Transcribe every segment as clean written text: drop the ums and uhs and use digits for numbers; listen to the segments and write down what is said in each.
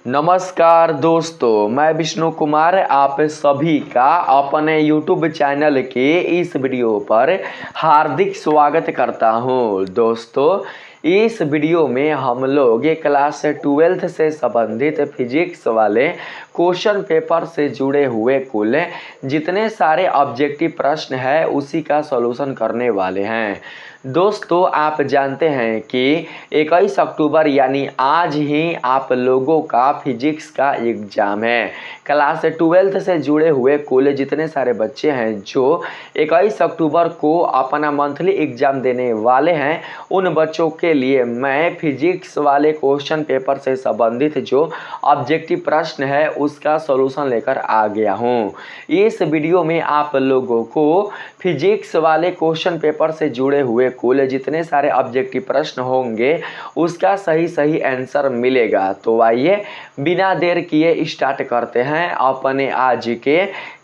नमस्कार दोस्तों, मैं विष्णु कुमार आप सभी का अपने YouTube चैनल के इस वीडियो पर हार्दिक स्वागत करता हूं। दोस्तों, इस वीडियो में हम लोग ये क्लास 12th से संबंधित फिजिक्स वाले क्वेश्चन पेपर से जुड़े हुए कुल जितने सारे ऑब्जेक्टिव प्रश्न हैं उसी का सॉल्यूशन करने वाले हैं। दोस्तों, आप जानते हैं कि 21 अक्टूबर यानी आज ही आप लोगों का फिजिक्स का एग्ज़ाम है। क्लास 12th से जुड़े हुए कुल जितने सारे बच्चे हैं जो 21 अक्टूबर को अपना मंथली एग्ज़ाम देने वाले हैं, उन बच्चों के लिए मैं फिजिक्स वाले क्वेश्चन पेपर से संबंधित जो ऑब्जेक्टिव प्रश्न है उसका सॉल्यूशन लेकर आ गया हूँ। इस वीडियो में आप लोगों को फिजिक्स वाले क्वेश्चन पेपर से जुड़े हुए कुल जितने सारे ऑब्जेक्टिव प्रश्न होंगे उसका सही आंसर मिलेगा। तो आइए बिना देर किए स्टार्ट करते हैं अपने आज के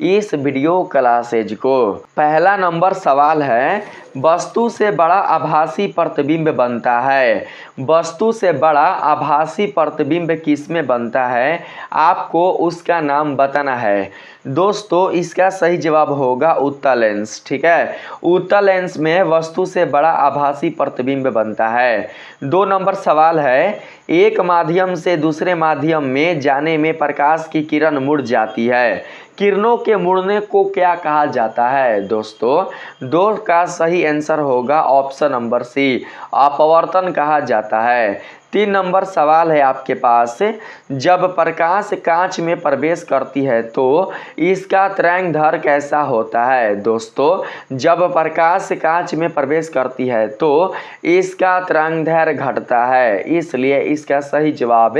इस वीडियो क्लासेज को। पहला नंबर सवाल है, वस्तु से बड़ा आभासी प्रतिबिंब बनता है। वस्तु से बड़ा आभासी प्रतिबिंब किसमें बनता है, आपको उसका नाम बताना है। दोस्तों, इसका सही जवाब होगा उत्तल लेंस। ठीक है, उत्तल लेंस में वस्तु से बड़ा आभासी प्रतिबिंब बनता है। 2 नंबर सवाल है, एक माध्यम से दूसरे माध्यम में जाने में प्रकाश की किरण मुड़ जाती है। किरणों के मुड़ने को क्या कहा जाता है। दोस्तों, 2 का सही आंसर होगा ऑप्शन नंबर सी, अपवर्तन कहा जाता है। 3 नंबर सवाल है आपके पास, जब प्रकाश कांच में प्रवेश करती है तो इसका तरंगदैर्घ्य कैसा होता है। दोस्तों, जब प्रकाश कांच में प्रवेश करती है तो इसका तरंगदैर्घ्य घटता है, इसलिए इसका सही जवाब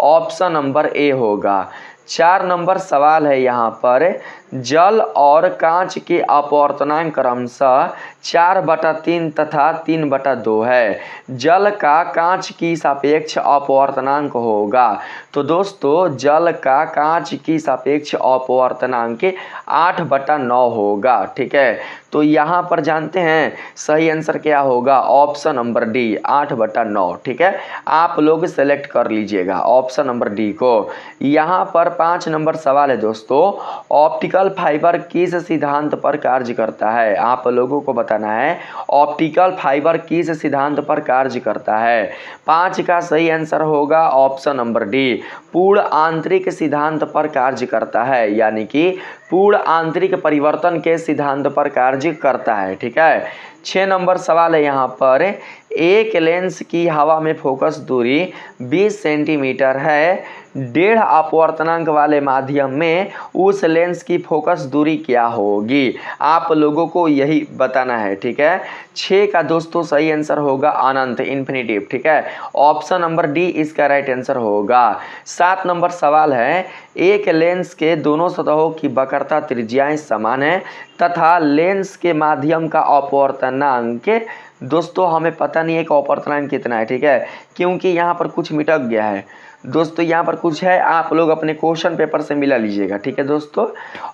ऑप्शन नंबर ए होगा। 4 नंबर सवाल है यहाँ पर, जल और कांच के अपवर्तनांक क्रमशः 4/3 तथा 3/2 है। जल का कांच की सापेक्ष अपवर्तनांक होगा। तो दोस्तों, जल का कांच की सापेक्ष अपवर्तनांक 8/9 होगा। ठीक है, तो यहाँ पर जानते हैं सही आंसर क्या होगा, ऑप्शन नंबर डी 8/9। ठीक है, आप लोग सेलेक्ट कर लीजिएगा ऑप्शन नंबर डी को। यहाँ पर 5 नंबर सवाल है दोस्तों, ऑप्टिकल फाइबर किस सिद्धांत पर कार्य करता है। आप लोगों को बताना है ऑप्टिकल फाइबर किस सिद्धांत पर कार्य करता है। 5 का सही आंसर होगा ऑप्शन नंबर डी, पूर्ण आंतरिक सिद्धांत पर कार्य करता है, यानी कि पूर्ण आंतरिक परिवर्तन के सिद्धांत पर कार्य करता है। ठीक है, 6 नंबर सवाल है यहाँ पर, एक लेंस की हवा में फोकस दूरी 20 सेंटीमीटर है। 1.5 अपवर्तनांक वाले माध्यम में उस लेंस की फोकस दूरी क्या होगी, आप लोगों को यही बताना है। ठीक है, 6 का दोस्तों सही आंसर होगा अनंत, इन्फिनिटिव। ठीक है, ऑप्शन नंबर डी इसका राइट आंसर होगा। 7 नंबर सवाल है, एक लेंस के दोनों सतहों की वक्रता त्रिज्याएं समान है तथा लेंस के माध्यम का अपवर्तनांक, दोस्तों हमें पता नहीं है कि अपवर्तनांक कितना है। ठीक है, क्योंकि यहाँ पर कुछ मिटक गया है। दोस्तों, यहाँ पर कुछ है, आप लोग अपने क्वेश्चन पेपर से मिला लीजिएगा। ठीक है दोस्तों,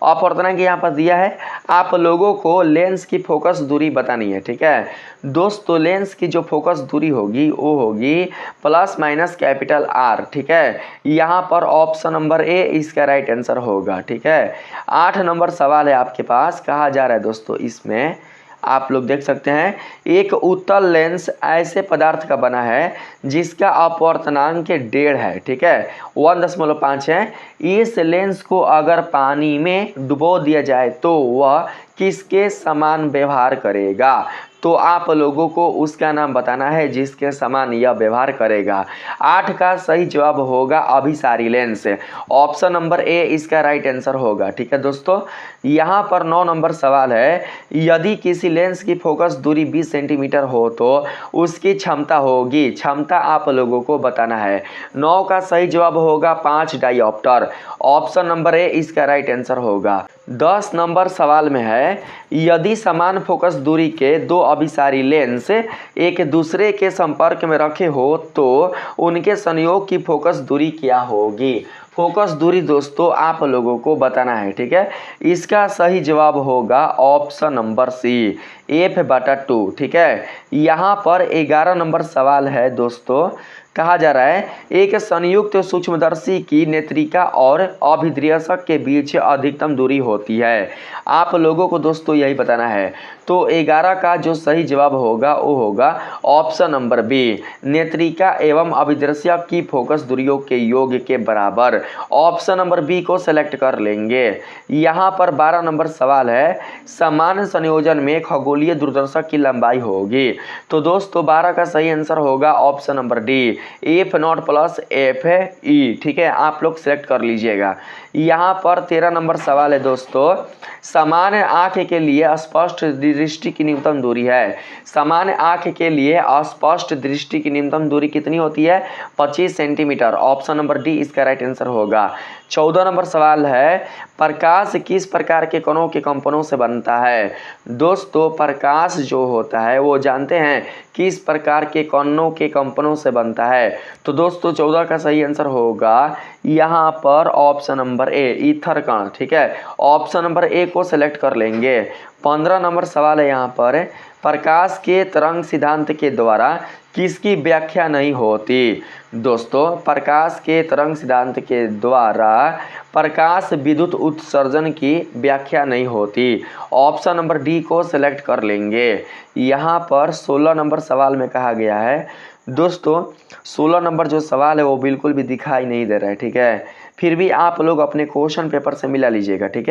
अपवर्तनांक यहाँ पर दिया है, आप लोगों को लेंस की फोकस दूरी बतानी है। ठीक है दोस्तों, लेंस की जो फोकस दूरी होगी वो होगी ±R। ठीक है, यहाँ पर ऑप्शन नंबर ए इसका राइट आंसर होगा। ठीक है, 8 नंबर सवाल है आपके पास, कहा जा रहा है दोस्तों, इसमें आप लोग देख सकते हैं, एक उत्तल लेंस ऐसे पदार्थ का बना है जिसका अपवर्तनांक 1.5 है। ठीक है, 1.5 है। इस लेंस को अगर पानी में डुबो दिया जाए तो वह किसके समान व्यवहार करेगा। तो आप लोगों को उसका नाम बताना है जिसके समान यह व्यवहार करेगा। 8 का सही जवाब होगा अभिसारी लेंस, ऑप्शन नंबर ए इसका राइट आंसर होगा। ठीक है दोस्तों, यहाँ पर 9 नंबर सवाल है, यदि किसी लेंस की फोकस दूरी 20 सेंटीमीटर हो तो उसकी क्षमता होगी, क्षमता आप लोगों को बताना है। 9 का सही जवाब होगा 5 डायोप्टर, ऑप्शन नंबर ए इसका राइट आंसर होगा। 10 नंबर सवाल में है, यदि समान फोकस दूरी के 2 अभिसारी लेंस एक दूसरे के संपर्क में रखे हो तो उनके संयोग की फोकस दूरी क्या होगी। फोकस दूरी दोस्तों आप लोगों को बताना है। ठीक है, इसका सही जवाब होगा ऑप्शन नंबर सी F/2। ठीक है, यहाँ पर 11 नंबर सवाल है दोस्तों, कहा जा रहा है एक संयुक्त सूक्ष्मदर्शी की नेत्रिका और अभिदर्शक के बीच अधिकतम दूरी होती है। आप लोगों को दोस्तों यही बताना है। तो 11 का जो सही जवाब होगा वो होगा ऑप्शन नंबर बी, नेत्रिका एवं अभिदर्शक की फोकस दूरियों के योग के बराबर। ऑप्शन नंबर बी को सेलेक्ट कर लेंगे। यहाँ पर 12 नंबर सवाल है, समान संयोजन में खगोलीय दूरदर्शक की लंबाई होगी। तो दोस्तों 12 का सही आंसर होगा option number D, F0 plus FE। ठीक है, आप लोग सेलेक्ट कर लीजिएगा। यहाँ पर 13 नंबर सवाल है दोस्तों, समान आँख के लिए स्पष्ट दृष्टि की न्यूनतम दूरी है। समान आँख के लिए अस्पष्ट दृष्टि की न्यूनतम दूरी कितनी होती है? 25 सेंटीमीटर। ऑप्शन नंबर डी इसका राइट आंसर होगा। 14 नंबर सवाल है, प्रकाश किस प्रकार के कणों के कंपनों से बनता है? दोस्तों प्रकाश जो होता है वो जानते हैं किस प्रकार के कणों के कंपनों से बनता है। तो दोस्तों 14 का सही आंसर होगा यहाँ पर ऑप्शन नंबर ए, ईथर कण। ठीक है, ऑप्शन नंबर ए को सेलेक्ट कर लेंगे। 15 नंबर सवाल है यहाँ पर, प्रकाश के तरंग सिद्धांत के द्वारा किसकी व्याख्या नहीं होती? दोस्तों प्रकाश के तरंग सिद्धांत के द्वारा प्रकाश विद्युत उत्सर्जन की व्याख्या नहीं होती। ऑप्शन नंबर डी को सेलेक्ट कर लेंगे। यहाँ पर 16 नंबर सवाल में कहा गया है दोस्तों, 16 नंबर जो सवाल है वो बिल्कुल भी दिखाई नहीं दे रहा है। ठीक है, फिर भी आप लोग अपने क्वेश्चन पेपर से मिला लीजिएगा। ठीक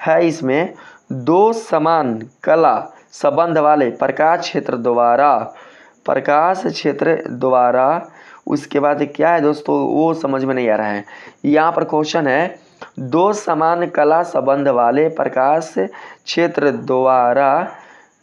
है इसमें दो समान कला संबंध वाले प्रकाश क्षेत्र द्वारा उसके बाद क्या है दोस्तों वो समझ में नहीं आ रहा है। यहाँ पर क्वेश्चन है, दो समान कला संबंध वाले प्रकाश क्षेत्र द्वारा।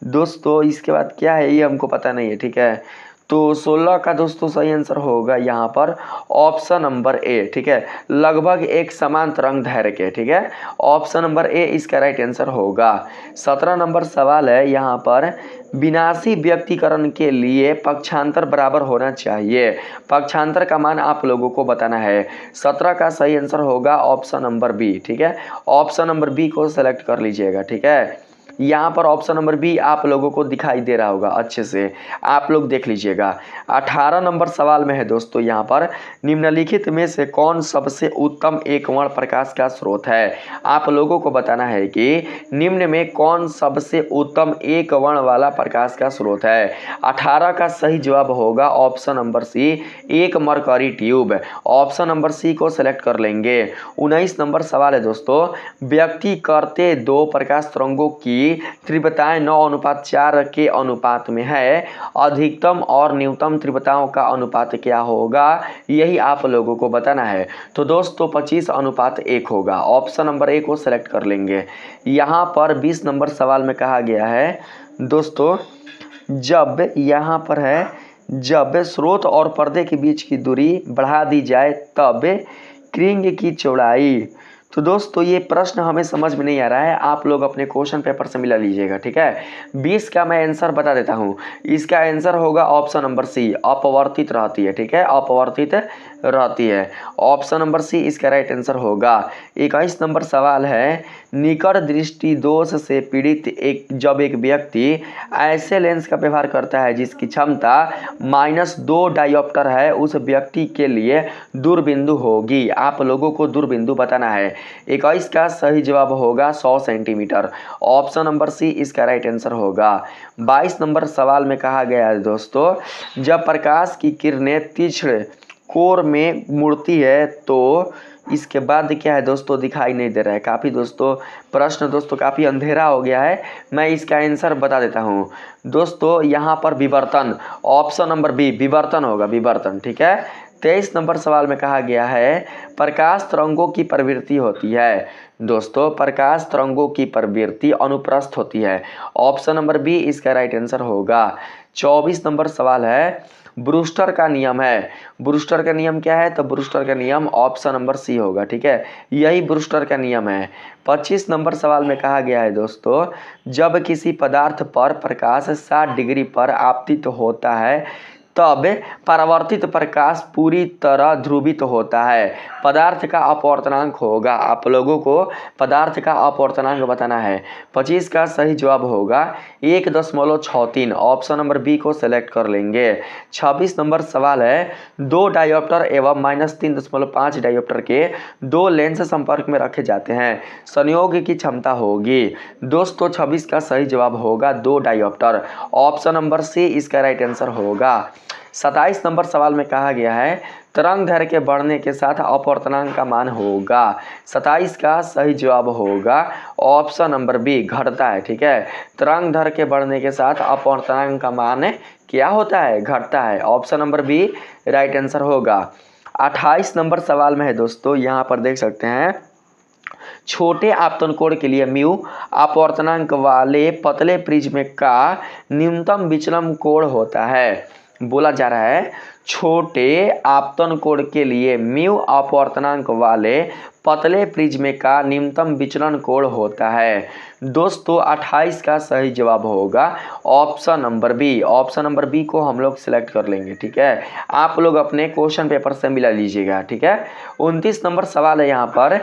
दोस्तों इसके बाद क्या है ये हमको पता नहीं है। ठीक है, तो 16 का दोस्तों सही आंसर होगा यहाँ पर ऑप्शन नंबर ए। ठीक है, लगभग एक समान तरंग दैर्घ्य के। ठीक है, ऑप्शन नंबर ए इसका राइट आंसर होगा। 17 नंबर सवाल है यहाँ पर, विनाशी व्यक्तिकरण के लिए पक्षांतर बराबर होना चाहिए। पक्षांतर का मान आप लोगों को बताना है। 17 का सही आंसर होगा ऑप्शन नंबर बी। ठीक है, ऑप्शन नंबर बी को सेलेक्ट कर लीजिएगा। ठीक है, यहाँ पर ऑप्शन नंबर बी आप लोगों को दिखाई दे रहा होगा, अच्छे से आप लोग देख लीजिएगा। 18 नंबर सवाल में है दोस्तों यहाँ पर, निम्नलिखित में से कौन सबसे उत्तम एकवर्ण प्रकाश का स्रोत है? आप लोगों को बताना है कि निम्न में कौन सबसे उत्तम एकवर्ण वाला प्रकाश का स्रोत है। 18 का सही जवाब होगा ऑप्शन नंबर सी, एक mercury tube. Option number C को सेलेक्ट कर लेंगे। 19 नंबर सवाल है दोस्तों, व्यक्ति करते दो प्रकाश तरंगों की तीव्रताएं 9:4 के अनुपात में है। अधिकतम और न्यूनतम तीव्रताओं का अनुपात क्या होगा यही आप लोगों को बताना है। तो दोस्तों 25:1 होगा। ऑप्शन नंबर ए को सेलेक्ट कर लेंगे। यहाँ पर 20 नंबर सवाल में कहा गया है दोस्तों, जब यहाँ पर है, जब स्रोत और पर्दे के बीच की दूरी बढ़ा दी जाए तब क्रिंग की चौड़ाई। तो दोस्तों ये प्रश्न हमें समझ में नहीं आ रहा है, आप लोग अपने क्वेश्चन पेपर से मिला लीजिएगा। ठीक है, 20 का मैं आंसर बता देता हूँ। इसका आंसर होगा ऑप्शन नंबर सी, अपवर्तित रहती है। ठीक है, अपवर्तित रहती है। ऑप्शन नंबर सी इसका राइट आंसर होगा। 21 नंबर सवाल है, निकट दृष्टि दोष से पीड़ित जब एक व्यक्ति ऐसे लेंस का व्यवहार करता है जिसकी क्षमता -2 डायोप्टर है, उस व्यक्ति के लिए दूरबिंदु होगी। आप लोगों को दूरबिंदु बताना है। 21 का सही जवाब होगा 100 सेंटीमीटर। ऑप्शन नंबर सी इसका राइट आंसर होगा। 22 नंबर सवाल में कहा गया है दोस्तों, जब प्रकाश की किरणें तीक्ष्ण कोर में मुड़ती है तो इसके बाद क्या है दोस्तों दिखाई नहीं दे रहा है। काफ़ी दोस्तों प्रश्न दोस्तों काफ़ी अंधेरा हो गया है, मैं इसका आंसर बता देता हूँ दोस्तों। यहाँ पर विवर्तन, ऑप्शन नंबर बी विवर्तन होगा, विवर्तन। ठीक है, 23 नंबर सवाल में कहा गया है, प्रकाश तरंगों की प्रवृत्ति होती है। दोस्तों प्रकाश तरंगों की प्रवृत्ति अनुप्रस्थ होती है। ऑप्शन नंबर बी इसका राइट आंसर होगा। 24 नंबर सवाल है, ब्रूस्टर का नियम है। ब्रूस्टर का नियम क्या है? तो ब्रूस्टर का नियम ऑप्शन नंबर सी होगा। ठीक है, यही ब्रूस्टर का नियम है। 25 नंबर सवाल में कहा गया है दोस्तों, जब किसी पदार्थ पर प्रकाश 60 डिग्री पर आपतित होता है तब परावर्तित प्रकाश पूरी तरह ध्रुवित होता है। पदार्थ का अपवर्तनांक होगा, आप लोगों को पदार्थ का अपवर्तनांक बताना है। 25 का सही जवाब होगा 1.63। ऑप्शन नंबर बी को सेलेक्ट कर लेंगे। 26 नंबर सवाल है, 2 डायोप्टर एवं -3.5 डायोप्टर के 2 लेंस संपर्क में रखे जाते हैं, संयोग की क्षमता होगी। दोस्तों 26 का सही जवाब होगा 2 डायोप्टर। ऑप्शन नंबर सी इसका राइट आंसर होगा। 27 नंबर सवाल में कहा गया है, तरंग दैर्घ्य के बढ़ने के साथ अपवर्तनांक का मान होगा। 27 का सही जवाब होगा ऑप्शन नंबर बी, घटता है। ठीक है, तरंग दैर्घ्य के बढ़ने के साथ अपवर्तनांक का मान क्या होता है? घटता है। Option number B right answer होगा। 28 नंबर सवाल में है दोस्तों, यहाँ पर देख सकते हैं, छोटे आपतन कोण के लिए म्यू अपवर्तनांक वाले पतले प्रिज्म का न्यूनतम विचलन कोण होता है। बोला जा रहा है छोटे आपतन कोण के लिए म्यू अपवर्तनांक वाले पतले प्रिज्म का न्यूनतम विचलन कोण होता है। दोस्तों 28 का सही जवाब होगा option number B. Option number B को हम लोग सिलेक्ट कर लेंगे। ठीक है, आप लोग अपने क्वेश्चन पेपर से मिला लीजिएगा। ठीक है, 29 नंबर सवाल है यहाँ पर,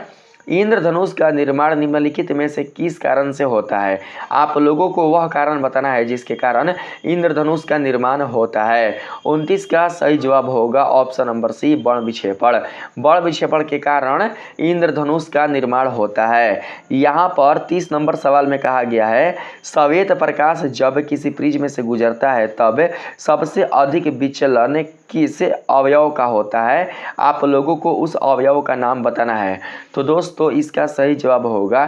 इंद्रधनुष का निर्माण निम्नलिखित में से किस कारण से होता है? आप लोगों को वह कारण बताना है जिसके कारण इंद्रधनुष का निर्माण होता है। 29 का सही जवाब होगा ऑप्शन नंबर सी, बण विक्षेपण। बण विक्षेपण के कारण इंद्रधनुष का निर्माण होता है। यहाँ पर 30 नंबर सवाल में कहा गया है, श्वेत प्रकाश जब किसी प्रिज्म से गुजरता है तब सबसे अधिक विचलन किस अवयव का होता है? आप लोगों को उस अवयव का नाम बताना है। तो दोस्तों इसका सही जवाब होगा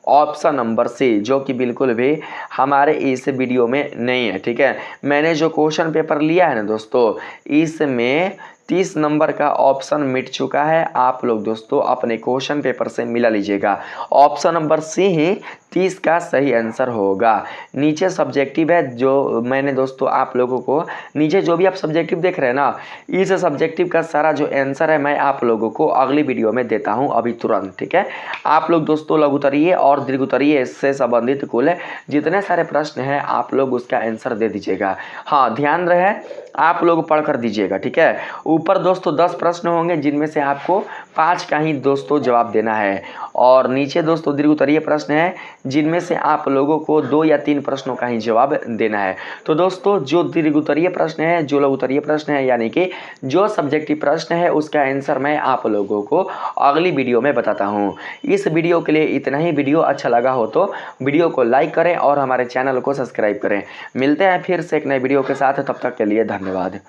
ऑप्शन नंबर सी, जो कि बिल्कुल भी हमारे इस वीडियो में नहीं है। ठीक है, मैंने जो क्वेश्चन पेपर लिया है ना दोस्तों, इसमें 30 नंबर का ऑप्शन मिट चुका है। आप लोग दोस्तों अपने क्वेश्चन पेपर से मिला लीजिएगा। ऑप्शन नंबर सी ही 30 का सही आंसर होगा। नीचे सब्जेक्टिव है, जो मैंने दोस्तों आप लोगों को नीचे जो भी आप सब्जेक्टिव देख रहे हैं ना, इस सब्जेक्टिव का सारा जो आंसर है मैं आप लोगों को अगली वीडियो में देता हूं अभी तुरंत। ठीक है, आप लोग दोस्तों लघुत्तरीय और दीर्घोत्तरीय इससे संबंधित कुल जितने सारे प्रश्न हैं आप लोग उसका आंसर दे दीजिएगा। हाँ, ध्यान रहे आप लोग पढ़ कर दीजिएगा। ठीक है, ऊपर दोस्तों 10 प्रश्न होंगे जिनमें से आपको 5 का ही दोस्तों जवाब देना है, और नीचे दोस्तों दीर्घोत्तरीय प्रश्न है जिनमें से आप लोगों को 2 या 3 प्रश्नों का ही जवाब देना है। तो दोस्तों जो दीर्घोत्तरीय प्रश्न है, जो लघुत्तरीय प्रश्न है, यानी कि जो सब्जेक्टिव प्रश्न है, उसका आंसर मैं आप लोगों को अगली वीडियो में बताता हूँ। इस वीडियो के लिए इतना ही। वीडियो अच्छा लगा हो तो वीडियो को लाइक करें और हमारे चैनल को सब्सक्राइब करें। मिलते हैं फिर से एक नए वीडियो के साथ, तब तक के लिए धन्यवाद।